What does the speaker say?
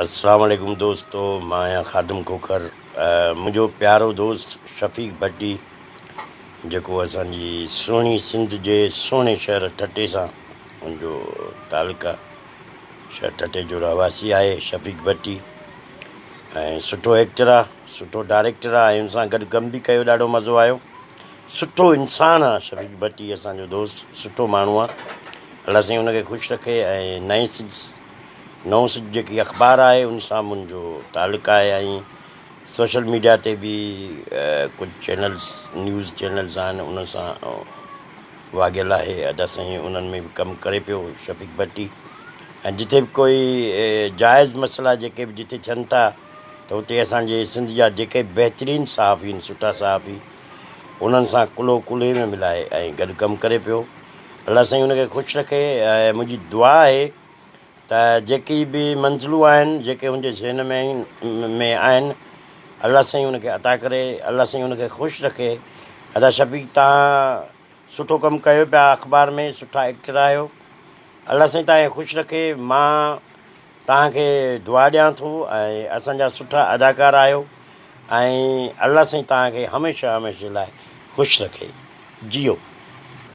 अस्सलाम वालेकुम दोस्तों, मां आहियां ख़ादिम खोखर। मुंहिंजो प्यारो दोस्त शफ़ीक भट्टी जेको असांजी सुहिणी सिंध जे सुहिणे शहर ठटे सां मुंहिंजो तालुक़ु आहे। शहर ठटे जो रहवासी आहे शफ़ीक भट्टी ऐं सुठो एक्टर आहे, सुठो डायरेक्टर आहे ऐं हुन सां गॾु कमु बि कयो, ॾाढो मज़ो आयो। सुठो इंसानु आहे शफ़ीक भट्टी, असांजो दोस्त, सुठो माण्हू आहे। अलाह साईं हुनखे ख़ुशि रखे। ऐं नओं सिज जेकी अख़बार आहे उन सां मुंहिंजो तालुक़ु आहे ऐं सोशल मीडिया ते बि कुझु चैनल्स, न्यूज़ चैनल्स आहिनि, उन सां वागियल आहे। अॼु साईं उन्हनि में बि कमु करे पियो शफ़ीक भट्टी। ऐं जिथे बि कोई जाइज़ मसइला जेके बि जिथे थियनि था त उते असांजे सिंध जा जेके बहितरीनु सहाफ़ी आहिनि, सुठा सहाफ़ी, उन्हनि सां कुल्हो कुल्हे में मिलाए ऐं गॾु कमु करे पियो। अलाह साईं हुनखे ख़ुशि रखे। ऐं मुंहिंजी दुआ आहे त जेकी बि मंज़िलूं आहिनि जेके हुनजे ज़हन में आहिनि, अलाह साईं हुनखे अता करे, अलाह साईं हुनखे ख़ुशि रखे। अदा शफ़ीक, तव्हां सुठो कमु कयो पिया, अख़बार में सुठा एक्टर आहियो। अलाह साईं तव्हांखे ख़ुशि रखे। मां तव्हांखे दुआ ॾियां थो ऐं असांजा सुठा अदाकार आहियो ऐं अलाह साईं तव्हांखे हमेशह हमेशह लाइ ख़ुशि रखे। जियो।